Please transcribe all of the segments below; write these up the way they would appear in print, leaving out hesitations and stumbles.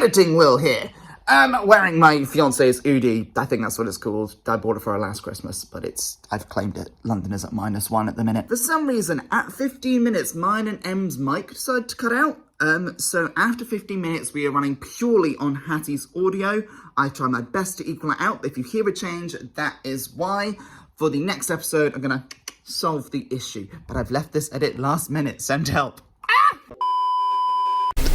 editing Will here. Wearing my fiance's Udi. I think that's what it's called. I bought it for her last Christmas, but I've claimed it. London is at -1 at the minute. For some reason, at 15 minutes, mine and M's mic decided to cut out. So after 15 minutes, we are running purely on Hattie's audio. I try my best to equal it out. If you hear a change, that is why. For the next episode, I'm gonna solve the issue. But I've left this edit last minute. Send help.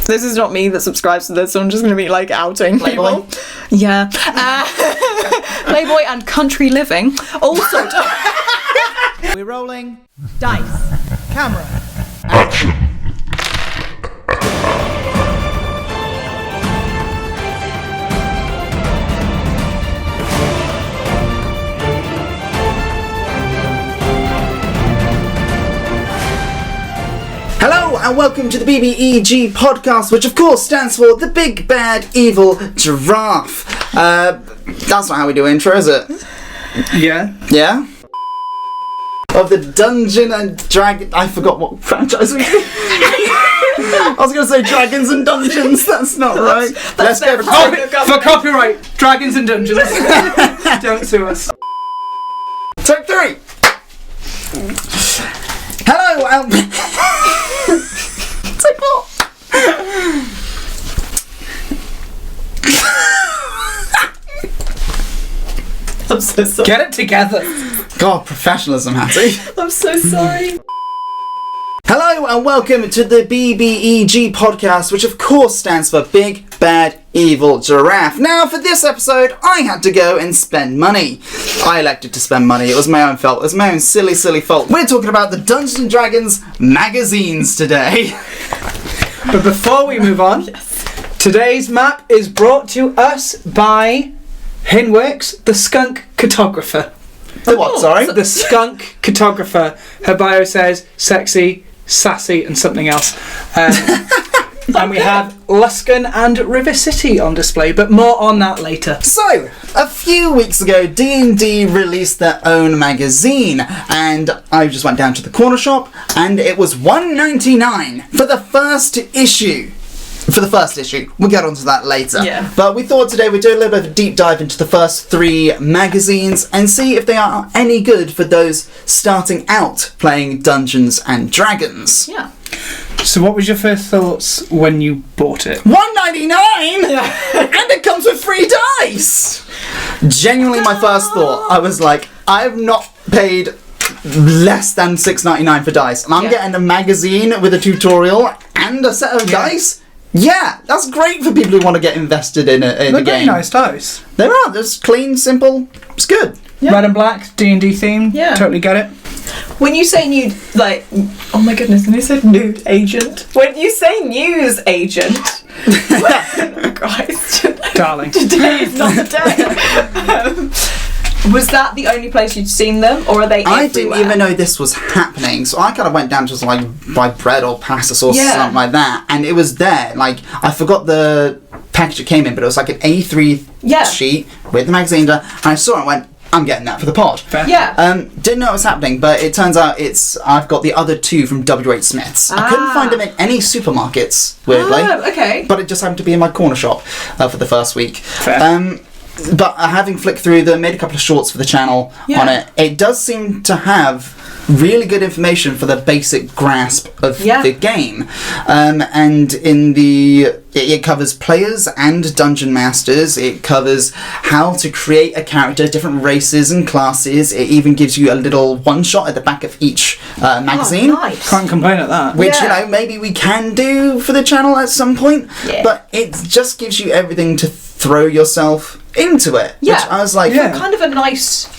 This is not me that subscribes to this, so I'm just going to be, like, outing Playboy? people. Yeah. Playboy and Country Living. Also... We're rolling. Dice. Camera. Action. Hello and welcome to the BBEG Podcast, which of course stands for the Big Bad Evil Giraffe. That's not how we do intro, is it? Yeah. Yeah? Of the Dungeon and Dragon... I forgot what franchise we did. I was going to say Dragons and Dungeons, that's not right. Let's go For copyright, Dragons and Dungeons. Don't sue us. Take 3! Hello and... Take 4! I'm so sorry. Get it together. God, professionalism, Hattie. I'm so sorry. Hello and welcome to the BBEG Podcast, which of course stands for Big Bad Evil Giraffe. Now, for this episode, I had to go and spend money. I elected to spend money. It was my own fault. It was my own silly fault. We're talking about the Dungeons & Dragons magazines today. But before we move on, today's map is brought to us by Hinworks, the skunk cartographer. The what, sorry? The skunk cartographer. Her bio says sexy, sassy, and something else. And we have Luskan and River City on display, but more on that later. So, a few weeks ago, D&D released their own magazine, and I just went down to the corner shop, and it was $1.99 for the first issue. We'll get onto that later. Yeah. But we thought today we'd do a little bit of a deep dive into the first 3 magazines and see if they are any good for those starting out playing Dungeons and Dragons. Yeah. So what was your first thoughts when you bought it? $1.99? And it comes with free dice! Genuinely my first thought, I was like, I have not paid less than $6.99 for dice, and I'm getting a magazine with a tutorial and a set of dice? Yeah, that's great for people who want to get invested in a game. They're very nice dice. They are. They're just clean, simple. It's good. Yeah. Red and black, D&D theme. Yeah. Totally get it. When you say nude, like, oh my goodness, and you said nude agent. When you say news agent, oh Christ, Darling. today is not the day. Was that the only place you'd seen them, or are they everywhere? I didn't even know this was happening, so I kind of went down to like buy bread or pasta sauce or something like that, and it was there. Like, I forgot the package it came in, but it was like an A3 sheet with the magazine, and I saw it and went, I'm getting that for the pod. Fair. Yeah. Didn't know it was happening, but it turns out I've got the other 2 from WH Smith's. I couldn't find them in any supermarkets, weirdly. Oh, okay. But it just happened to be in my corner shop for the first week. Fair. But having flicked through them, made a couple of shorts for the channel on it, it does seem to have really good information for the basic grasp of the game. And in it covers players and dungeon masters. It covers how to create a character, different races and classes. It even gives you a little one-shot at the back of each magazine. Oh, nice. Can't complain at that. Which, you know, maybe we can do for the channel at some point. Yeah. But it just gives you everything to throw yourself into it. Yeah. Which I was like, kind of a nice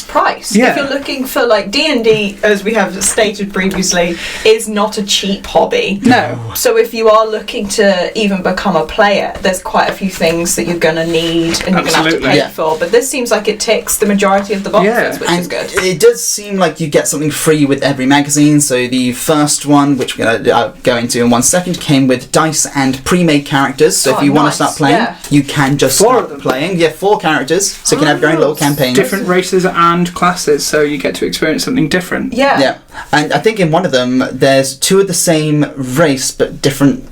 price. Yeah. If you're looking for, like, D&D, as we have stated previously, is not a cheap hobby. No. So if you are looking to even become a player, there's quite a few things that you're going to need and you're going to have to pay for. But this seems like it ticks the majority of the boxes, which is good. It does seem like you get something free with every magazine. So the first one, which we're going to go into in 1 second, came with dice and pre-made characters. So if you want to start playing, you can just start playing. Yeah, 4 characters, so you can have your own little campaigns. Different races and classes, so you get to experience something different. Yeah. And I think in one of them, there's 2 of the same race, but different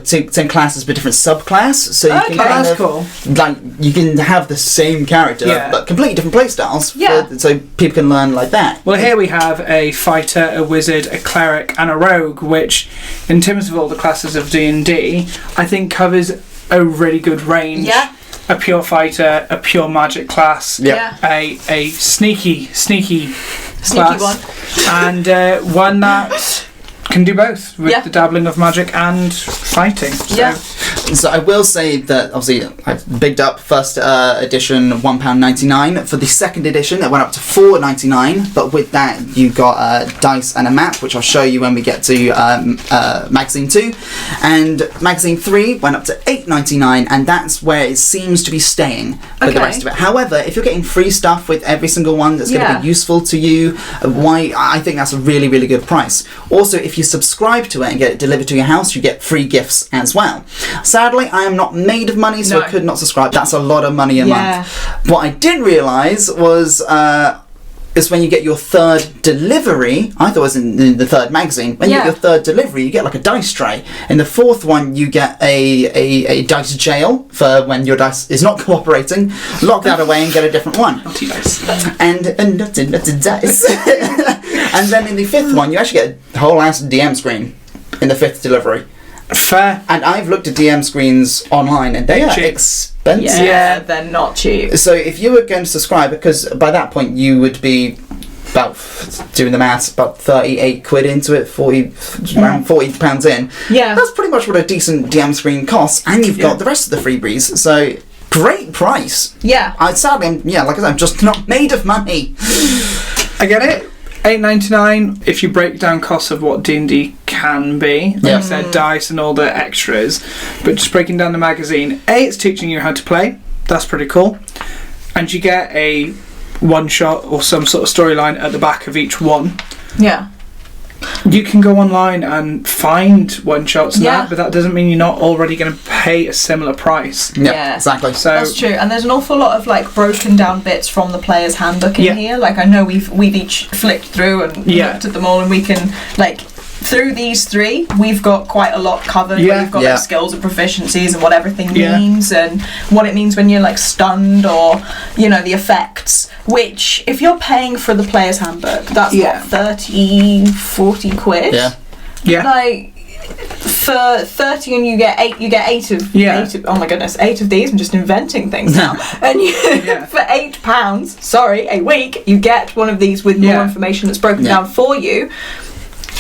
same classes but different subclass, so you can that's cool. Like you can have the same character but completely different playstyles. So people can learn like that. Well, here we have a fighter, a wizard, a cleric, and a rogue, which, in terms of all the classes of D&D, I think covers a really good range. Yeah. A pure fighter, a pure magic class, a sneaky class, one, and one that can do both with the dabbling of magic and fighting. So I will say that obviously I've bigged up first edition £1.99. For the second edition it went up to $4.99, but with that you got dice and a map, which I'll show you when we get to magazine 2, and magazine 3 went up to $8.99, and that's where it seems to be staying for the rest of it. However, if you're getting free stuff with every single one that's going to be useful to you, I think that's a really, really good price. Also, if you subscribe to it and get it delivered to your house, you get free gifts as well. Sadly, I am not made of money, so I could not subscribe. That's a lot of money a month. What I did realise was is when you get your third delivery, I thought it was in the third magazine, when you get your third delivery, you get like a dice tray. In the fourth one, you get a dice jail for when your dice is not cooperating. Lock that away and get a different one. Naughty dice. And naughty dice. And then in the fifth one, you actually get a whole ass DM screen in the fifth delivery. Fair. And I've looked at DM screens online, and they are expensive. Yeah, they're not cheap. So if you were going to subscribe, because by that point you would be about, doing the maths, about 38 quid into it, around £40 in. Yeah. That's pretty much what a decent DM screen costs, and you've got the rest of the freebies. So great price. Yeah. Sadly, like I said, I'm just not made of money. I get it. $8.99 if you break down costs of what D&D can be, like I said, dice and all the extras, but just breaking down the magazine, it's teaching you how to play. That's pretty cool, and you get a one shot or some sort of storyline at the back of each one. You can go online and find one shots and that, but that doesn't mean you're not already going to pay a similar price. Yeah, exactly. So that's true, and there's an awful lot of like broken down bits from the player's handbook in here. Like I know we've each flicked through and looked at them all, and we can like through these three we've got quite a lot covered. Where you've got like skills and proficiencies and what everything means and what it means when you're like stunned, or the effects, which if you're paying for the player's handbook, that's what, 30-40 quid. Like for 30 and you get eight of oh my goodness, 8 of these. I'm just inventing things now. And for £8 a week you get one of these with more information that's broken down for you.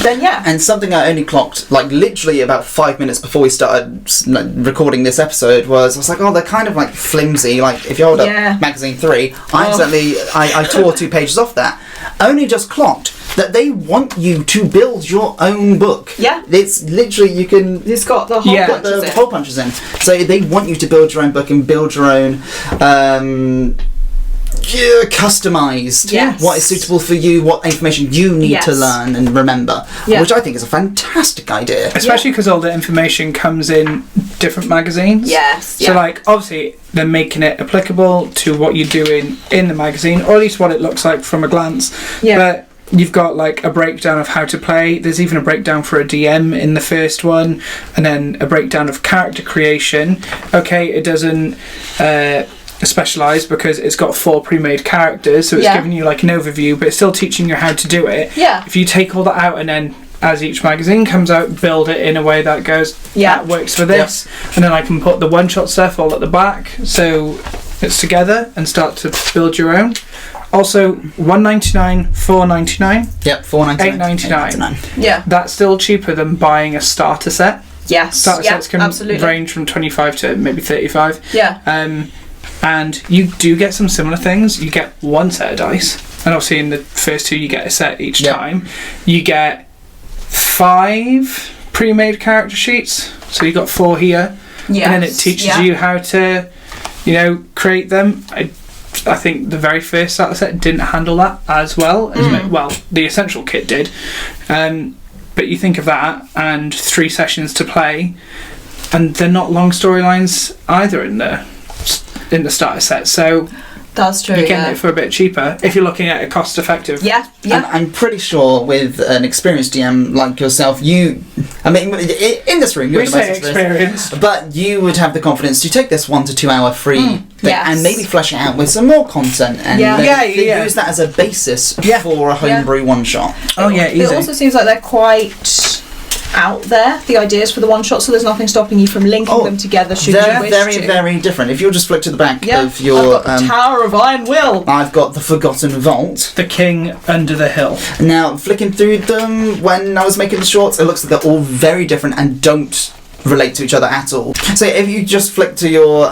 Then and something I only clocked like literally about 5 minutes before we started recording this episode was, I was like, they're kind of like flimsy. Like if you hold up magazine 3, I tore 2 pages off that. Only just clocked that they want you to build your own book. It's literally, it's got the hole punches in. So they want you to build your own book and build your own customized, what is suitable for you, what information you need to learn and remember, which I think is a fantastic idea, especially because all the information comes in different magazines. So like obviously they're making it applicable to what you're doing in the magazine, or at least what it looks like from a glance. But you've got like a breakdown of how to play. There's even a breakdown for a DM in the first one, and then a breakdown of character creation. It doesn't specialised because it's got 4 pre-made characters, so it's giving you like an overview, but it's still teaching you how to do it. If you take all that out and then as each magazine comes out, build it in a way that goes, that works for this, and then I can put the one-shot stuff all at the back so it's together and start to build your own. Also, $1.99, $4.99, $4.99, $8.99. That's still cheaper than buying a starter set. Starter sets can range from 25 to maybe 35. And you do get some similar things. You get 1 set of dice, and obviously in the first 2 you get a set each time. You get 5 pre-made character sheets, so you got 4 here, and then it teaches you how to create them. I think the very first starter set didn't handle that as well as the essential kit did, but you think of that and 3 sessions to play, and they're not long storylines either in the starter set, so That's true. You're getting it for a bit cheaper if you're looking at a cost effective. Yeah. And I'm pretty sure with an experienced DM like yourself, in this room, you're We the say most experienced. but you would have the confidence to take this 1 to 2 hour free thing and maybe flesh it out with some more content and use that as a basis for a homebrew one shot. Oh yeah, easy. It also seems like they're quite out there, the ideas for the one shot, so there's nothing stopping you from linking them together should you wish they're very, to. very different. If you'll just flick to the back of your... I've got the Tower of Iron Will. I've got the Forgotten Vault. The King Under the Hill. Now, flicking through them, when I was making the shorts, it looks like they're all very different and don't relate to each other at all. So if you just flick to your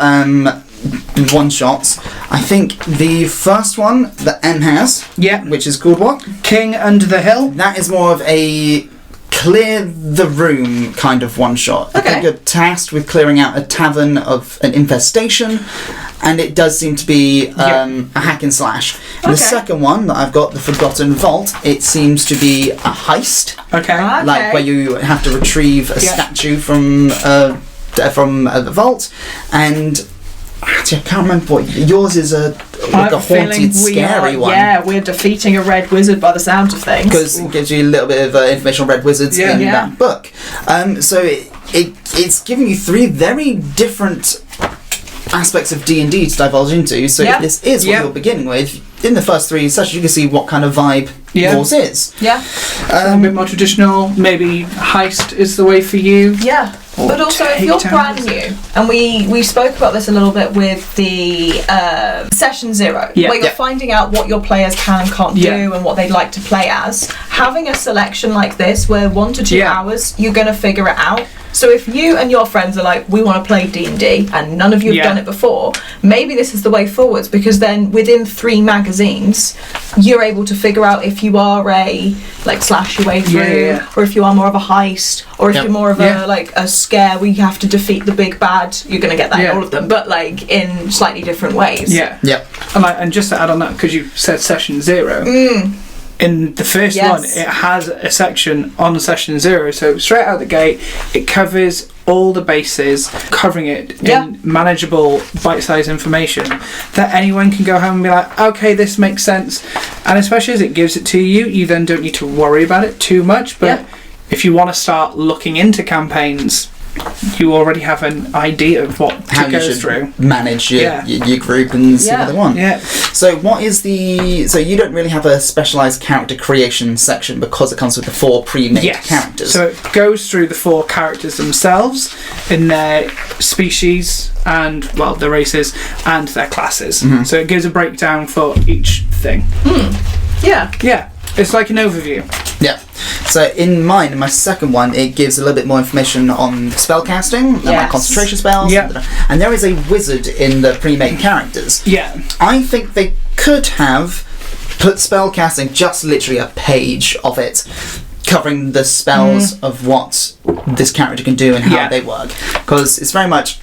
one shots, I think the first one that M has, which is called what? King Under the Hill. That is more of a clear the room kind of one shot. I think you're tasked with clearing out a tavern of an infestation, and it does seem to be a hack and slash. And the second one that I've got, the Forgotten Vault, it seems to be a heist. Like where you have to retrieve a statue from the vault, and actually, I can't remember what yours is. A haunted, scary one. Yeah, we're defeating a red wizard by the sound of things. Because it gives you a little bit of information on red wizards in that book. So it's giving you 3 very different aspects of D&D to divulge into. So this is what you're beginning with. In the first 3 sessions, you can see what kind of vibe yours is. A bit more traditional. Maybe heist is the way for you. Yeah. But also, if you're brand new, and we spoke about this a little bit with the session 0, where you're finding out what your players can and can't do and what they'd like to play as, having a selection like this, where 1 to 2 hours, you're going to figure it out. So if you and your friends are like, we want to play D&D, and none of you have done it before, maybe this is the way forwards, because then within 3 magazines, you're able to figure out if you are a slash your way through, or if you are more of a heist, or if you're more of a scare where you have to defeat the big bad. You're going to get that in all of them, but in slightly different ways. And just to add on that, because you said session 0, in the first one, it has a section on session 0, so straight out the gate, it covers all the bases, covering it in manageable, bite-sized information that anyone can go home and be like, okay, this makes sense. And especially as it gives it to you, you then don't need to worry about it too much. But if you want to start looking into campaigns, you already have an idea of what how to go you should through. Manage your group and see what they want. So what is so you don't really have a specialised character creation section because it comes with the 4 pre-made characters. So it goes through the 4 characters themselves in their species and their races and their classes. So it gives a breakdown for each thing. It's like an overview. So in my second one, it gives a little bit more information on spellcasting and my concentration spells. And there is a wizard in the pre-made characters. I think they could have put spellcasting just literally a page of it, covering the spells of what this character can do and how they work. Because it's very much...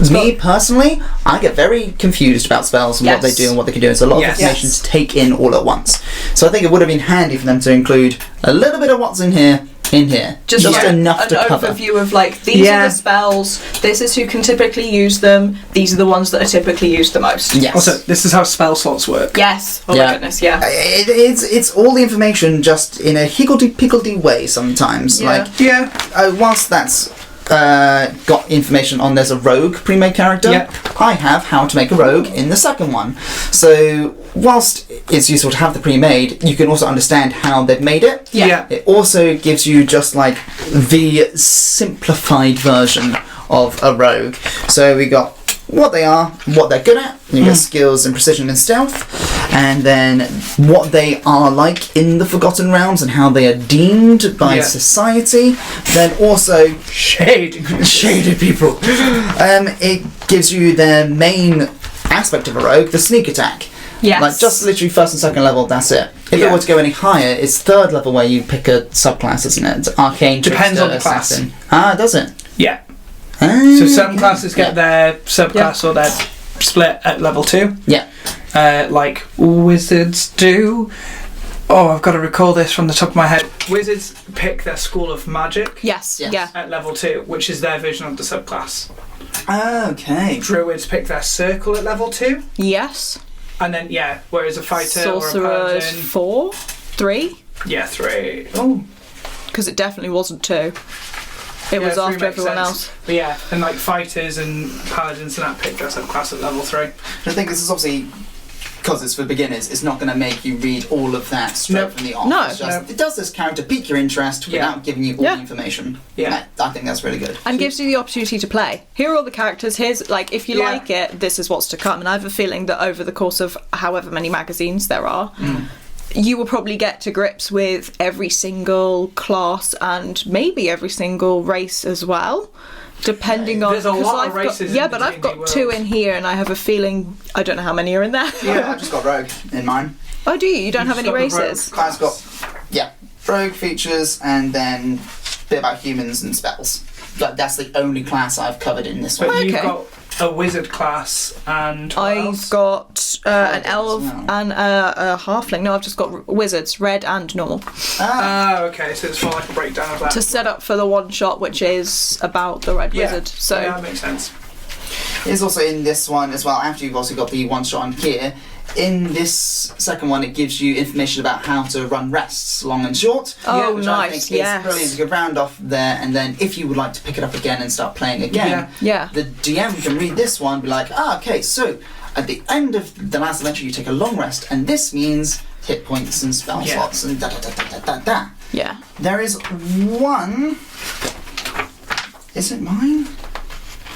Me personally, I get very confused about spells and what they do and what they can do. It's a lot of information to take in all at once. So I think it would have been handy for them to include a little bit of what's in here. Just enough to cover. An overview of these are the spells, this is who can typically use them, these are the ones that are typically used the most. Also, this is how spell slots work. My goodness, It's all the information just in a higgledy-piggledy way sometimes. Whilst that's got information on there's a rogue pre-made character, I have how to make a rogue in the second one. So whilst it's useful to have the pre-made, you can also understand how they've made it. It also gives you just the simplified version of a rogue. So we got what they are, what they're good at, you get skills and precision and stealth, and then what they are like in the Forgotten Realms and how they are deemed by society. Then also shaded people. It gives you the main aspect of a rogue, the sneak attack. Just literally first and second level, that's it. If it were to go any higher, it's third level where you pick a subclass, isn't it? Arcane, depends trickster, on the class. assassin. Does it? So some classes get their subclass or their split at level 2. Like wizards do. I've got to recall this from the top of my head. Wizards pick their school of magic. Yes. At level 2, which is their version of the subclass. Okay. Druids pick their circle at level 2. Yes. And then, whereas a fighter or a Sorcerer's paladin... 4? 3? Yeah, 3. Oh. Because it definitely wasn't 2. It was after everyone else. But and like fighters and paladins and that pick their subclass at level 3. I think this is obviously... because it's for beginners, it's not going to make you read all of that straight from the off. No. It's just, does this character pique your interest without giving you all the information? Yeah. I think that's really good. And gives you the opportunity to play. Here are all the characters. Here's, like, if you like it, this is what's to come. And I have a feeling that over the course of however many magazines there are, you will probably get to grips with every single class and maybe every single race as well. Depending on... There's a lot of races in but the I've got D&D 2 world. in here, and I have a feeling... I don't know how many are in there. Yeah, I've just got Rogue in mine. Oh, do you? You don't have just any got the Rogue races? class. I've got, Rogue features, and then a bit about humans and spells. Like, that's the only class I've covered in this one. But you've Okay. got a wizard class and... what else? I've got an elf as well. and a halfling. No, I've just got wizards, red and normal. Okay, so it's more like a breakdown of that. To set up for the one shot, which is about the red wizard. So Yeah, that makes sense. It's also in this one as well, after you've also got the one shot on here. In this second one, it gives you information about how to run rests, long and short. Oh, which nice, I think yes. is brilliant. You could round off there, and then if you would like to pick it up again and start playing again, Yeah. the DM can read this one and be like, okay, so at the end of the last adventure, you take a long rest, and this means hit points and spell slots and da-da-da-da-da-da. yeah. There is one... Is it mine?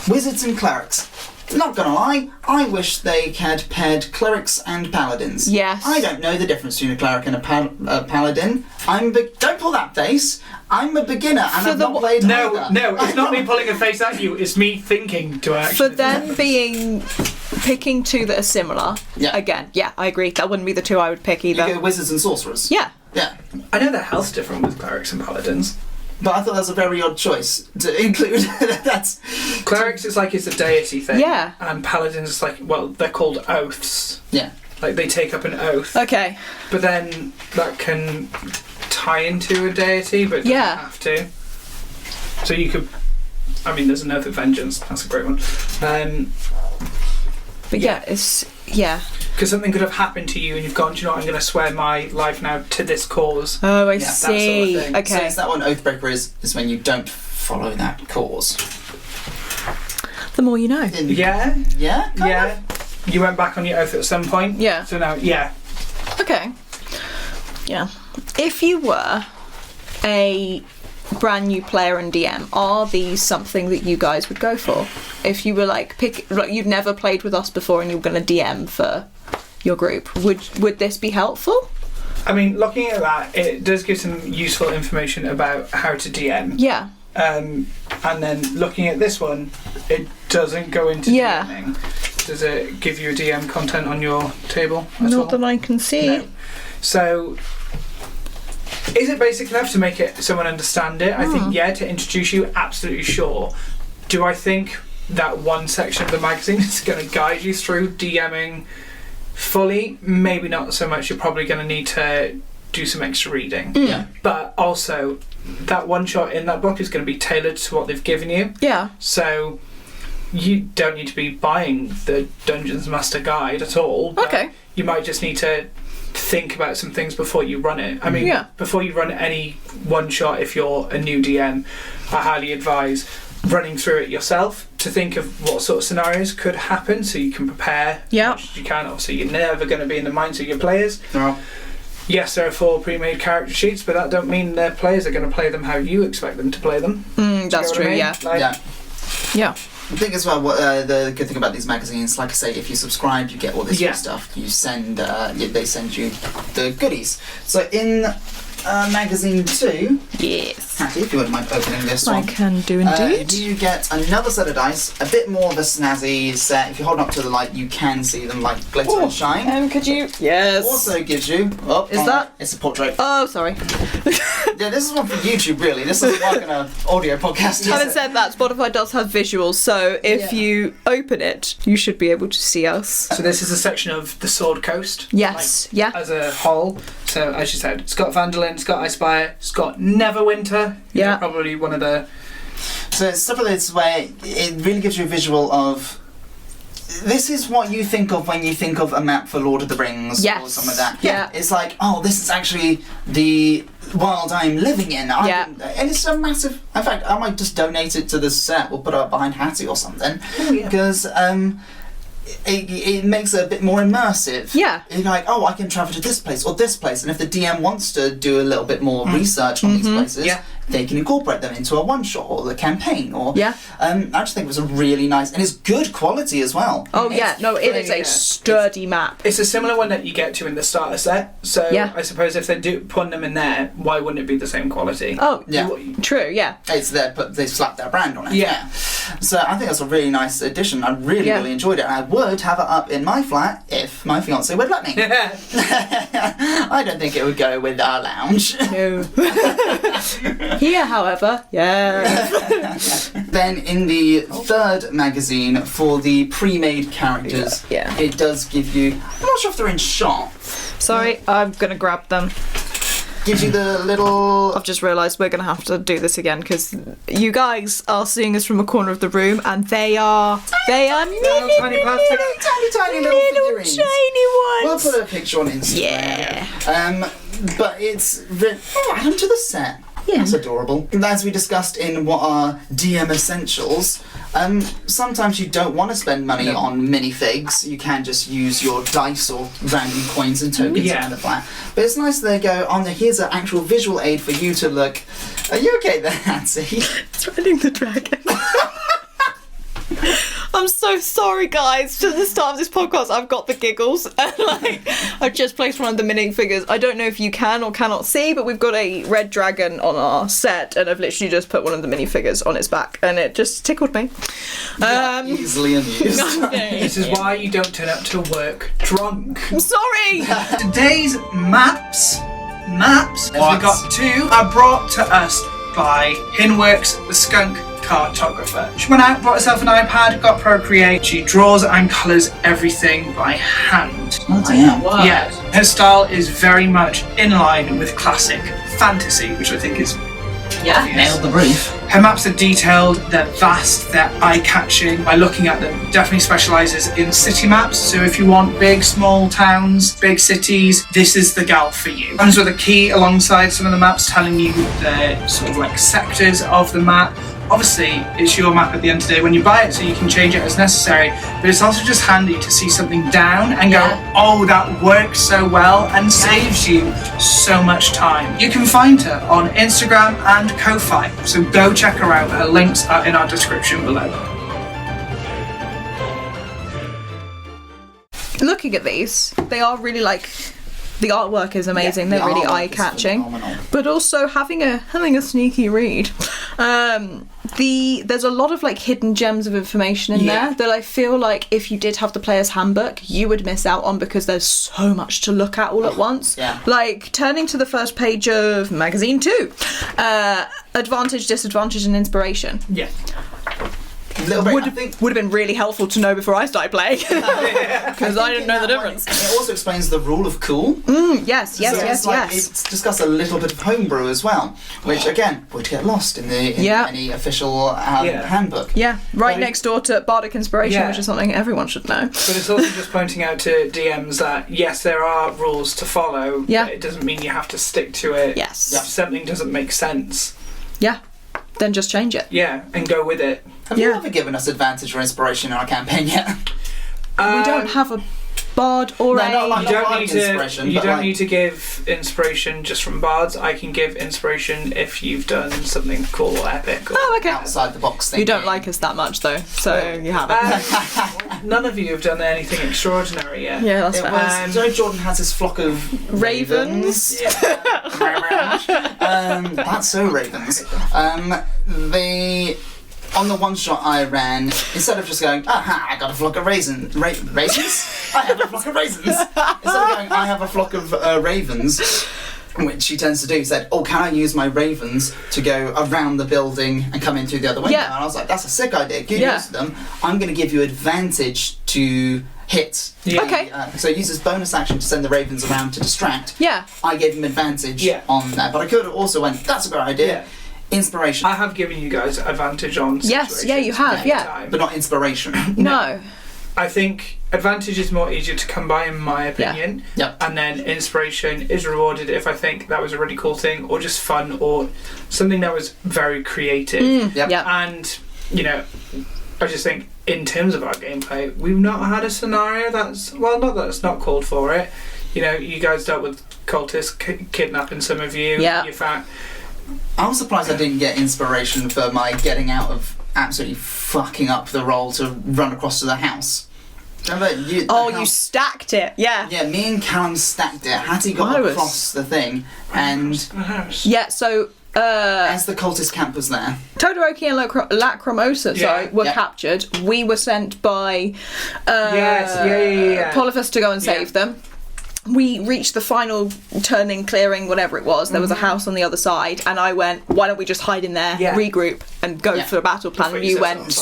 Wizards and clerics. Not gonna lie, I wish they had paired clerics and paladins. Yes. I don't know the difference between a cleric and a paladin. Don't pull that face. I'm a beginner and I've not played either. No, it's not me pulling a face at you, it's me thinking to For actually... them picking 2 that are similar. Yeah. Again, I agree. That wouldn't be the 2 I would pick You either. go wizards and sorcerers. Yeah. Yeah. I know the health's different with clerics and paladins. But I thought that was a very odd choice to include. That's... Clerics is like it's a deity thing. Yeah. And paladins is like, well, they're called oaths. Yeah. Like they take up an oath. Okay. But then that can tie into a deity, but it doesn't have to. So you could... I mean, there's an Oath of Vengeance. That's a great one. But it's... Yeah. Because something could have happened to you and you've gone, do you know what, I'm going to swear my life now to this cause. Oh, I Yeah, that sort of see. thing. Okay. So it's that one Oathbreaker is when you don't follow that cause. The more you know. Yeah? Kind of? You went back on your oath at some point. Yeah. So now, Okay. Yeah. If you were a brand new player and DM, are these something that you guys would go for? If you were like you'd never played with us before and you were going to DM for your group, would this be helpful? I mean, looking at that, it does give some useful information about how to DM. Yeah. And then looking at this one, it doesn't go into DMing. Does it give you a DM content on your table at all? Not that I can see. No. So, is it basic enough to make it someone understand it? I think, to introduce you, absolutely sure. Do I think that one section of the magazine is going to guide you through DMing fully? Maybe not so much. You're probably going to need to do some extra reading. Yeah. But also, that one shot in that book is going to be tailored to what they've given you. Yeah. So, you don't need to be buying the Dungeons Master Guide at all. Okay. You might just need to think about some things before you run it. I mean, before you run any one shot, if you're a new DM, I highly advise running through it yourself to think of what sort of scenarios could happen so you can prepare as much as you can. Obviously, you're never going to be in the minds of your players. No. Yes, there are 4 pre-made character sheets, but that don't mean their players are going to play them how you expect them to play them. That's true, yeah. Yeah. I think as well, the good thing about these magazines, like I say, if you subscribe, you get all this good stuff. You send, they send you the goodies. So in magazine 2, yes, Hattie, if you wouldn't mind opening this I one, can do indeed. you get another set of dice, a bit more of a snazzy set. If you hold up to the light, you can see them like glitter and shine. Could you? Yes. Also gives you. It's a portrait. Oh, sorry. Yeah, this is one for YouTube, really. This doesn't work in an audio podcast. Having said that, Spotify does have visuals, so if you open it, you should be able to see us. So this is a section of the Sword Coast. Yes, As a whole. So as you said, it's got Vandalin, it's got Icefire, it's got Neverwinter. Yeah. Probably one of the So it's stuff like this where it really gives you a visual of, this is what you think of when you think of a map for Lord of the Rings or something like that. Yeah. It's like, oh, this is actually the world I'm living in. And it's a massive... In fact, I might just donate it to the set or put it up behind Hattie or something. Because it makes it a bit more immersive. Yeah. You're like, oh, I can travel to this place or this place. And if the DM wants to do a little bit more research on these places... they can incorporate them into a one-shot or the campaign. Or I just think it was a really nice... And it's good quality as well. Oh, yeah. No, it is a sturdy map. It's a similar one that you get to in the starter set. So I suppose if they do put them in there, why wouldn't it be the same quality? Oh, true, yeah. It's there, but they slapped their brand on it. Yeah. So I think that's a really nice addition. I really enjoyed it. And I would have it up in my flat if my fiancé would let me. I don't think it would go with our lounge. No. Here, however, Then in the third magazine for the pre-made characters, it does give you... I'm not sure if they're in shot. Sorry, I'm going to grab them. Gives you the little... I've just realised we're going to have to do this again because you guys are seeing us from a corner of the room and they are tiny little figurines. Shiny ones. We'll put a picture on Instagram. Yeah. But it's... add them to the set. Yeah. That's adorable. As we discussed in what are DM essentials, sometimes you don't want to spend money on minifigs. You can just use your dice or random coins and tokens around the flat. But it's nice they go on there. Here's an actual visual aid for you to look. Are you okay there, Nancy? It's riding the dragon. I'm so sorry, guys. To the start of this podcast, I've got the giggles. And, I've just placed one of the minifigures. I don't know if you can or cannot see, but we've got a red dragon on our set, and I've literally just put one of the minifigures on its back, and it just tickled me. Easily amused. This is why you don't turn up to work drunk. I'm sorry. Today's maps, as we got two, are brought to us by Hinworks, the skunk cartographer. She went out, bought herself an iPad, got Procreate. She draws and colours everything by hand. Oh, damn. Wow. Yeah, her style is very much in line with classic fantasy, which I think is obvious. Nailed the brief. Her maps are detailed, they're vast, they're eye-catching. By looking at them, definitely specialises in city maps. So if you want big, small towns, big cities, this is the gal for you. Comes with a key alongside some of the maps telling you the sort of like sectors of the map. Obviously, it's your map at the end of the day when you buy it, so you can change it as necessary, but it's also just handy to see something down and go, oh, that works so well, and saves you so much time. You can find her on Instagram and Ko-Fi, so go check her out. Her links are in our description below. Looking at these, they are really the artwork is amazing. They're really eye-catching, but also having a sneaky read. There's a lot of hidden gems of information in there that I feel like if you did have the player's handbook, you would miss out on because there's so much to look at all at once. Like turning to the first page of magazine 2, advantage, disadvantage, and inspiration. Would have been really helpful to know before I started playing because I didn't know the difference. It also explains the rule of cool. Yes. It's discussed a little bit of homebrew as well, which again would get lost in any official handbook. Right next door to Bardic Inspiration, which is something everyone should know. But it's also just pointing out to DMs that yes, there are rules to follow, but it doesn't mean you have to stick to it. If something doesn't make sense, then just change it. And go with it. Have you ever given us advantage or inspiration in our campaign yet? We don't have a bard or you don't need to give inspiration just from bards. I can give inspiration if you've done something cool or epic or outside the box thing. You don't like us that much though, so you haven't. None of you have done anything extraordinary yet. Yeah, that's fair. Joe Jordan has his flock of ravens. That's so ravens. On the one shot I ran, instead of just going, I got a flock of raisins? I have a flock of raisins. Instead of going, I have a flock of ravens, which she tends to do, he said, can I use my ravens to go around the building and come in through the other window? And I was like, that's a sick idea. Good use of them. I'm going to give you advantage to hit. So he uses bonus action to send the ravens around to distract. I gave him advantage on that, but I could have also went, that's a great idea. Inspiration. I have given you guys advantage on situations. Yes, yeah, you have, yeah. Time. But not inspiration. No. I think advantage is more easier to come by, in my opinion. Yeah. And then inspiration is rewarded if I think that was a really cool thing, or just fun, or something that was very creative. Yep. And, you know, I just think in terms of our gameplay, we've not had a scenario that's, well, not that it's not called for it. You know, you guys dealt with cultists kidnapping some of you. Yeah. I was surprised I didn't get inspiration for my getting out of absolutely fucking up the roll to run across to the house. Remember, you stacked it, yeah. Yeah, me and Callum stacked it. Hattie got across the thing, and yeah. So as the cultist camp was there, Todoroki and Lacrimosa, were captured. We were sent by Polyphus to go and save them. We reached the final turning, clearing, whatever it was. There was a house on the other side, and I went, why don't we just hide in there, regroup, and go for a battle plan? And you went,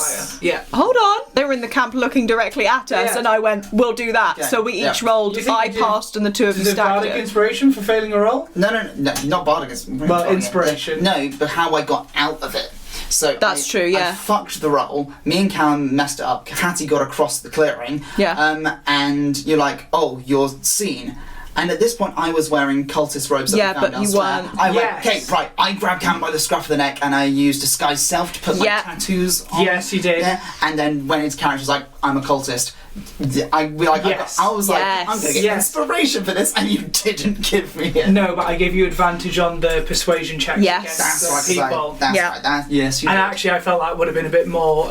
hold on. They were in the camp looking directly at us, and I went, we'll do that. Okay. So we each rolled, I passed, and the two of you stacked it. Bardic inspiration for failing a roll? No, not Bardic inspiration. Well, inspiration. No, but how I got out of it. So that's true, yeah. I fucked the roll. Me and Callum messed it up. Hattie got across the clearing. Yeah. And you're like, oh, you're seen. And at this point, I was wearing cultist robes. Yeah, but you weren't. I went, okay, right. I grabbed Callum by the scruff of the neck, and I used disguise self to put my tattoos on. Yes, you did. Yeah. And then when his character was like, I'm a cultist. I was like, I'm going to get inspiration for this, and you didn't give me it. No, but I gave you advantage on the persuasion check. Yes, that's right. People. That's right. Yes, you did. Actually, I felt that would have been a bit more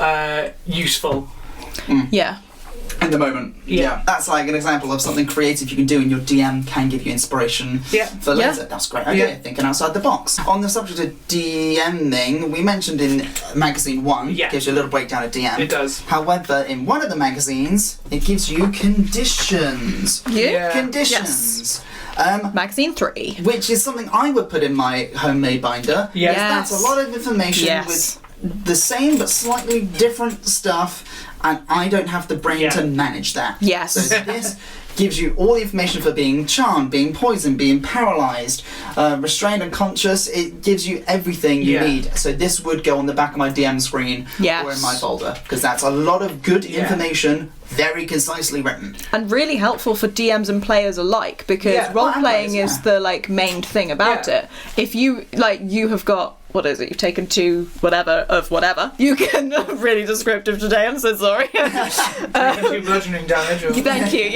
useful. Yeah. In the moment. Yeah. That's like an example of something creative you can do, and your DM can give you inspiration for later. That's a great idea, thinking outside the box. On the subject of DMing, we mentioned in magazine 1, gives you a little breakdown of DM. It does. However, in one of the magazines, it gives you conditions. Conditions. Yes. Magazine 3. Which is something I would put in my homemade binder. Yes. That's a lot of information with the same but slightly different stuff, and I don't have the brain to manage that. Yes. So this gives you all the information for being charmed, being poisoned, being paralysed, restrained, unconscious. It gives you everything you need. So this would go on the back of my DM screen or in my folder, because that's a lot of good information, very concisely written. And really helpful for DMs and players alike, because role-playing is the main thing about it. If you, you have got, what is it, you've taken 2 whatever of whatever, you can, really descriptive today, I'm so sorry. 2 bludgeoning damage. Thank you,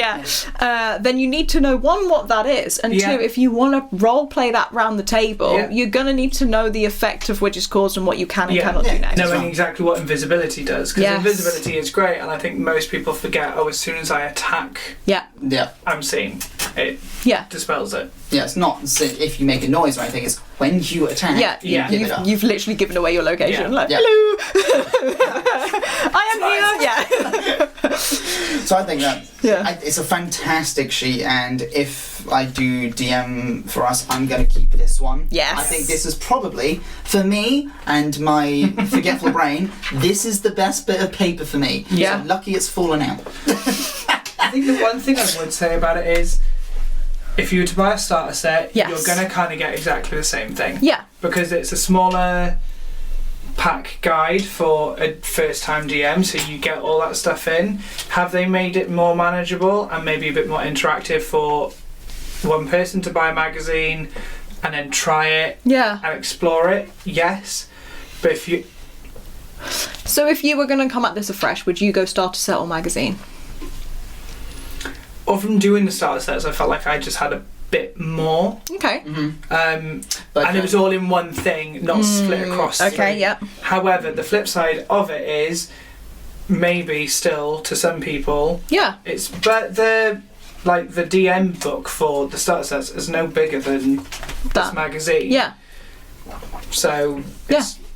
then you need to know, 1, what that is, and 2, if you want to role play that round the table, you're going to need to know the effect of which is caused and what you can and cannot do next. Knowing exactly what invisibility does, because invisibility is great, and I think most people forget, as soon as I attack, I'm seen. It dispels it. Yeah, it's not if you make a noise or anything, it's when you attack. You've literally given away your location. Hello! I am here! So I think that it's a fantastic sheet, and if I do DM for us, I'm going to keep this one. Yes. I think this is probably, for me and my forgetful brain, this is the best bit of paper for me. Yeah. So I'm lucky it's fallen out. I think the one thing I would say about it is, if you were to buy a starter set, you're going to kind of get exactly the same thing. Yeah. Because it's a smaller pack guide for a first-time DM, so you get all that stuff in. Have they made it more manageable and maybe a bit more interactive for one person to buy a magazine and then try it and explore it? Yes. But if you... So if you were going to come at this afresh, would you go starter set or magazine? Or from doing the starter sets, I felt like I just had a bit more. Okay. And it was all in one thing, not split across 3. Okay, However, the flip side of it is, maybe still, to some people, but the DM book for the starter sets is no bigger than this magazine. Yeah. So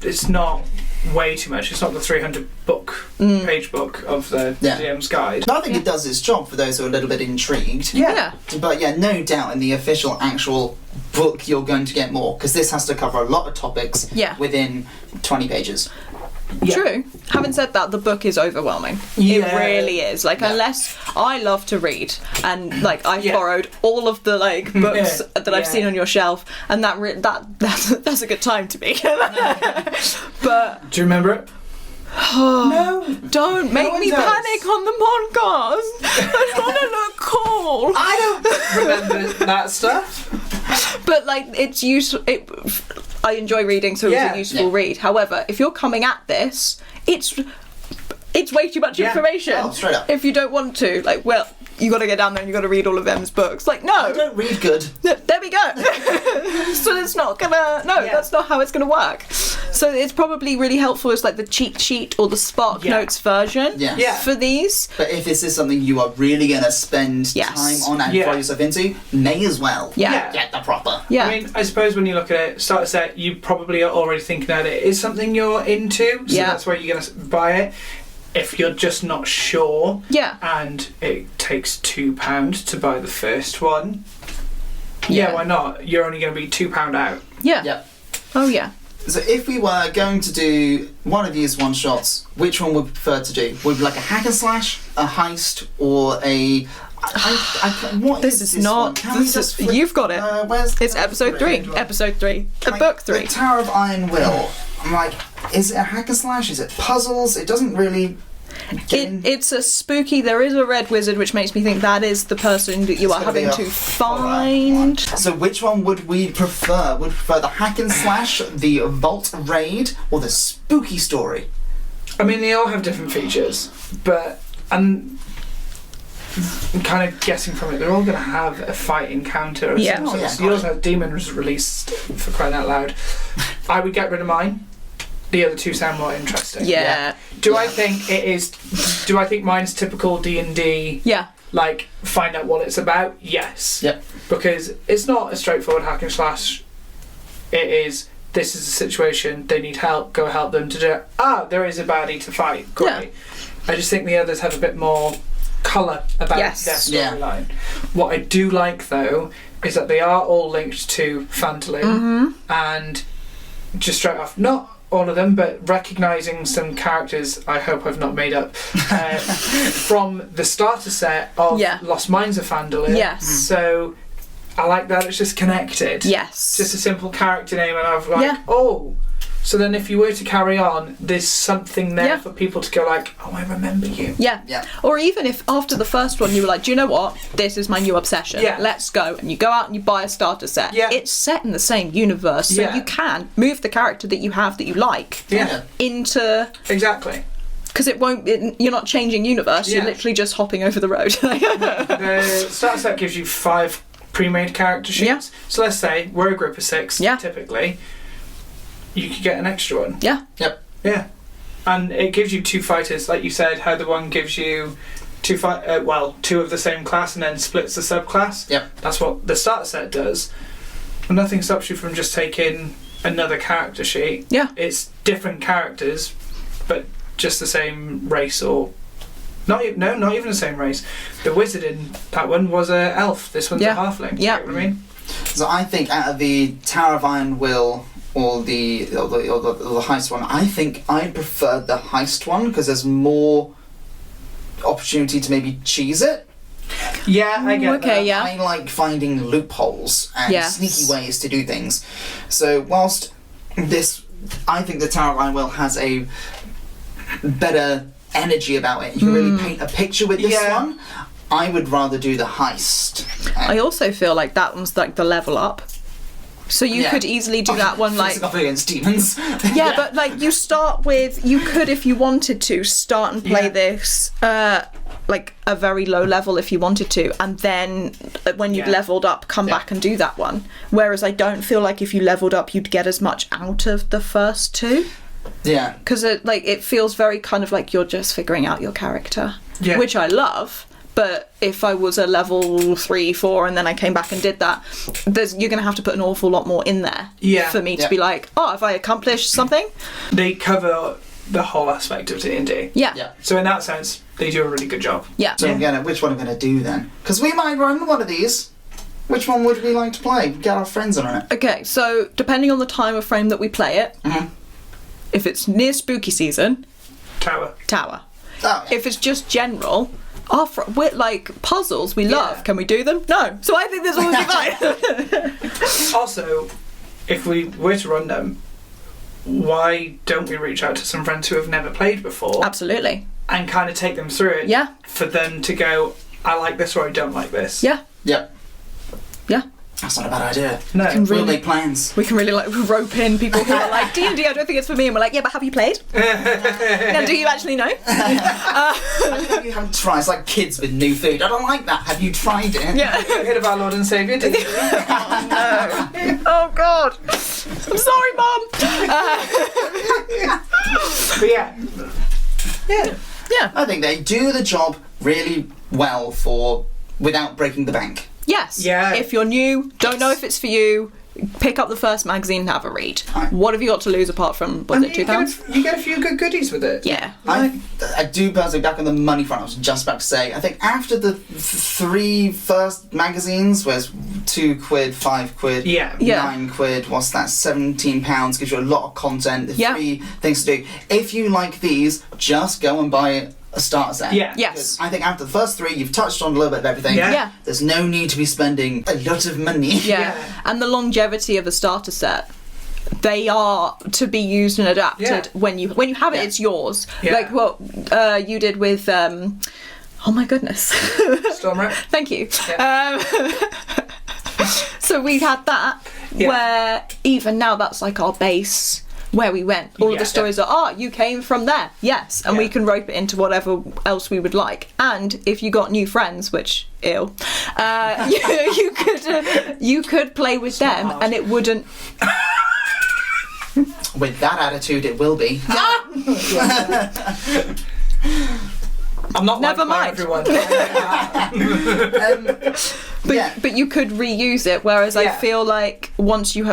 it's not way too much. It's not the 300 page book of the DM's guide. But I think it does its job for those who are a little bit intrigued. But no doubt in the official actual book you're going to get more, because this has to cover a lot of topics within 20 pages. True. Having said that, the book is overwhelming. It really is. Like, unless I love to read, and like I borrowed all of the like books that I've seen on your shelf, and that's a good time to be. But do you remember it? No, don't make me panic on the podcast. I want to look cool. I don't remember that stuff. But like, it's useful. I enjoy reading, so it's a useful read. However, if you're coming at this, it's way too much information. Oh, straight up. If you don't want to, like, well, you got to get down there and you got to read all of M's books. Like, no, I don't read good. There we go. So it's not gonna. No, that's not how it's gonna work. So it's probably really helpful as like the cheat sheet or the Spark Notes version for these. But if this is something you are really going to spend time on and throw yourself into, may as well get the proper. Yeah. I mean, I suppose when you look at it, starter set, you probably are already thinking that it is something you're into, so that's where you're going to buy it. If you're just not sure, and it takes £2 to buy the first one, why not? You're only going to be £2 out. Yeah. Yep. Oh yeah. So if we were going to do one of these one-shots, which one would we prefer to do? Would we like a hack and slash, a heist, or a... what this is not... You've got it. It's episode 3. Episode 3. Book 3. The Tower of Iron Will. I'm like, is it a hack and slash? Is it puzzles? It doesn't really... It's a spooky... There is a red wizard, which makes me think that is the person that you are having to find. So which one would we prefer? Would we prefer the hack and slash, the vault raid, or the spooky story? I mean, they all have different features, but I'm kind of guessing from it, they're all going to have a fight encounter of some sort. So you also have demons released, for crying out loud. I would get rid of mine. The other two sound more interesting. Yeah. Do I think it is? Do I think mine's typical D&D? Yeah. Like, find out what it's about? Yes. Yep. Because it's not a straightforward hack and slash. It is, this is a situation, they need help, go help them to do it. There is a baddie to fight. Great. Yeah. I just think the others have a bit more colour about their storyline. What I do like, though, is that they are all linked to Phantom, and just straight off, not all of them, but recognising some characters I hope I've not made up from the starter set of Lost Minds of Phandalin. Yes. So I like that it's just connected. Yes. Just a simple character name, and I've like, so then if you were to carry on, there's something there for people to go like, oh, I remember you. Yeah. Or even if after the first one you were like, do you know what? This is my new obsession. Yeah. Let's go. And you go out and you buy a starter set. Yeah. It's set in the same universe, so you can move the character that you have that you like into... Exactly. Because you're not changing universe, you're literally just hopping over the road. The starter set gives you 5 pre-made character sheets. Yeah. So let's say we're a group of 6, typically. You could get an extra one. Yeah. Yep. Yeah. And it gives you 2 fighters, like you said, how the one gives you 2 of the same class and then splits the subclass. Yep. That's what the starter set does. And nothing stops you from just taking another character sheet. Yeah. It's different characters, but just the same race, or not even the same race. The wizard in that one was a elf. This one's a halfling. Yeah. You know what I mean? So I think out of the Tower of Iron Will or the heist one, I think I prefer the heist one because there's more opportunity to maybe cheese it. Yeah, I get that. Yeah. I like finding loopholes and sneaky ways to do things. So whilst I think the Tower of Iron Will has a better energy about it. You can really paint a picture with this one. I would rather do the heist. I also feel like that one's like the level up. So you could easily do that one like... up against demons. But like you start with... You could, if you wanted to, start and play this like a very low level if you wanted to, and then when you'd leveled up, come back and do that one. Whereas I don't feel like if you leveled up, you'd get as much out of the first 2. Yeah. Because it feels very kind of like you're just figuring out your character. Yeah. Which I love. But if I was a level 3, 4, and then I came back and did that, you're going to have to put an awful lot more in there for me to be like, oh, have I accomplished something? They cover the whole aspect of D&D. Yeah. So in that sense, they do a really good job. Yeah. So which one are we going to do then? Because we might run one of these. Which one would we like to play? Get our friends on it. Okay, so depending on the time of frame that we play it, if it's near spooky season, Tower. Oh, yeah. If it's just general, we're like puzzles we love. Can we do them? No. So I think this will be fine. Also, if we were to run them, why don't we reach out to some friends who have never played before? Absolutely. And kind of take them through it. Yeah. For them to go, I like this or I don't like this. Yeah. Yep. Yeah. That's not a bad idea. No. We'll make plans. We can really like rope in people who are like, D&D, I don't think it's for me. And we're like, yeah, but have you played? Now, do you actually know? You haven't tried. It's like kids with new food. I don't like that. Have you tried it? Yeah. Have you heard of our Lord and Saviour? Did you? Oh, God. I'm sorry, Mum. But yeah. Yeah. I think they do the job really well without breaking the bank. Yes. Yeah. If you're new, don't know if it's for you, pick up the first magazine and have a read. What have you got to lose apart from, was it £2? You get a few good goodies with it. Yeah. I do personally, back on the money front, I was just about to say, I think after the 3 first magazines, where's £2, £5, Yeah. £9, what's that, £17, gives you a lot of content, there's 3 things to do. If you like these, just go and buy a starter set. Yeah. Yes. I think after the first 3, you've touched on a little bit of everything. Yeah. There's no need to be spending a lot of money. Yeah. And the longevity of a starter set, they are to be used and adapted. When you have it, it's yours. Like what you did with oh my goodness, Stormwreck. Thank you. So we had that where even now that's like our base where we went. All of the stories are, you came from there. Yes. And we can rope it into whatever else we would like. And if you got new friends, which you could play with them and it wouldn't. With that attitude, it will be. I'm not Never like mind. everyone. But you could reuse it, whereas I feel like once you've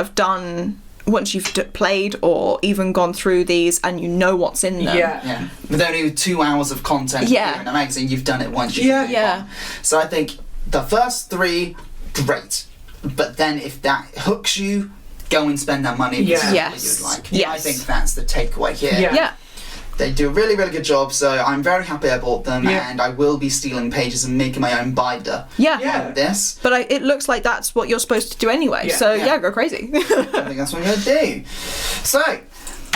played or even gone through these and you know what's in them. Yeah. With only 2 hours of content in a magazine, you've done it once. Yeah. So I think the first 3, great. But then if that hooks you, go and spend that money. Yes. You'd like. Yes. I think that's the takeaway here. Yeah. They do a really, really good job, so I'm very happy I bought them, and I will be stealing pages and making my own binder. Yeah. This. But it looks like that's what you're supposed to do anyway. Yeah. So go crazy. I think that's what I'm going to do. So,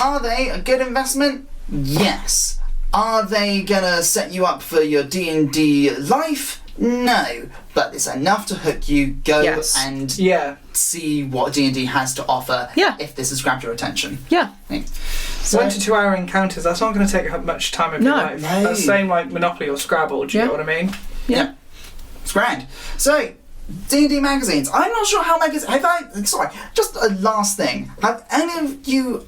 are they a good investment? Yes. Are they going to set you up for your D&D life? No. But it's enough to hook you. Go and see what D&D has to offer if this has grabbed your attention. Yeah. So, 1 to 2 hour encounters, that's not going to take up much time of your life. No. That's the same like Monopoly or Scrabble, do you know what I mean? Yeah. It's grand. So, D&D magazines. I'm not sure how magazines... just a last thing. Have any of you...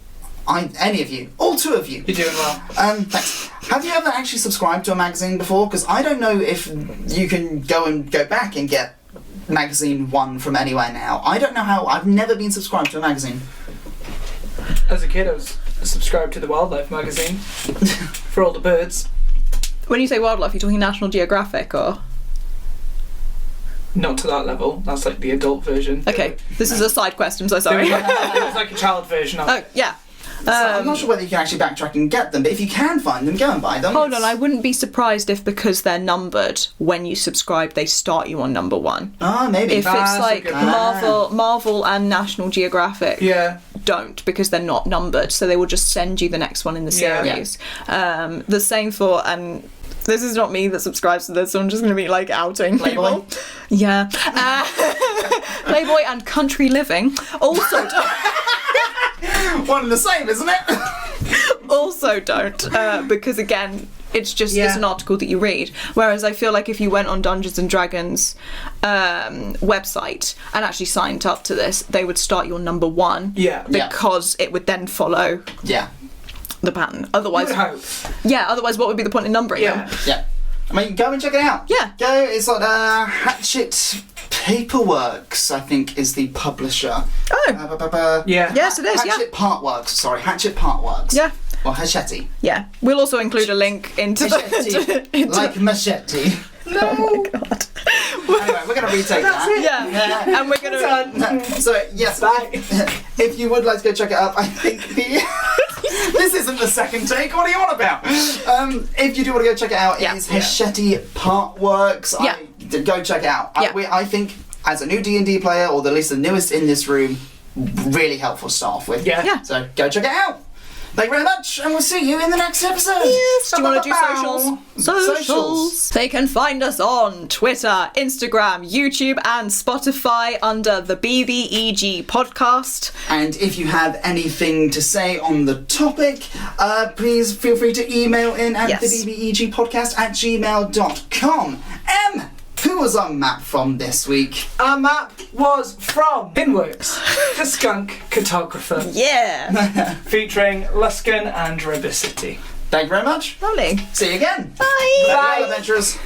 all 2 of you... You're doing well. Thanks. Have you ever actually subscribed to a magazine before? Because I don't know if you can go back and get magazine 1 from anywhere now. I don't know how... I've never been subscribed to a magazine. As a kid, I was subscribed to the Wildlife magazine for all the birds. When you say wildlife, you're talking National Geographic or? Not to that level. That's like the adult version. Okay, this is a side quest. I'm so sorry. It was like a child version of it. Oh yeah. So I'm not sure whether you can actually backtrack and get them, but if you can find them, go and buy them. Hold on, I wouldn't be surprised if because they're numbered, when you subscribe, they start you on number 1. Maybe. If it's like Marvel and National Geographic, don't, because they're not numbered, so they will just send you the next one in the series. The same for, and this is not me that subscribes to this, so I'm just going to be like outing Playboy? people. Yeah. Playboy and Country Living also don't. One and the same, isn't it? Also don't, because again, it's just it's an article that you read. Whereas I feel like if you went on Dungeons and Dragons website and actually signed up to this, they would start your number 1. Because it would then follow the pattern. Otherwise, otherwise what would be the point in numbering them? Yeah. I mean, go and check it out. Yeah. Go. It's like Hatchet Paperworks, I think, is the publisher. Oh. Yes, it is. Hatchet Partworks. Sorry, Hatchet Partworks. Yeah. Or Hachette. Yeah. We'll also include a link into like machete. No. Oh my god. Anyway, we're going to retake that. Yeah. And we're going to... So, yes, if you would like to go check it out, I think This isn't the second take. What are you on about? If you do want to go check it out, it is Hachette Partworks. Go check it out. I think, as a new D&D player, or at least the newest in this room, really helpful to start off with. Yeah. So go check it out. Thank you very much, and we'll see you in the next episode. Yes. Do you want to do socials? They can find us on Twitter, Instagram, YouTube, and Spotify under the BBEG Podcast. And if you have anything to say on the topic, please feel free to email in at the BBEG Podcast at gmail.com. Who was our map from this week? Our map was from Pinworks, the skunk cartographer. Yeah. Featuring Luskan and Ribicity. Thank you very much. Lovely. See you again. Bye. Bye, adventurers.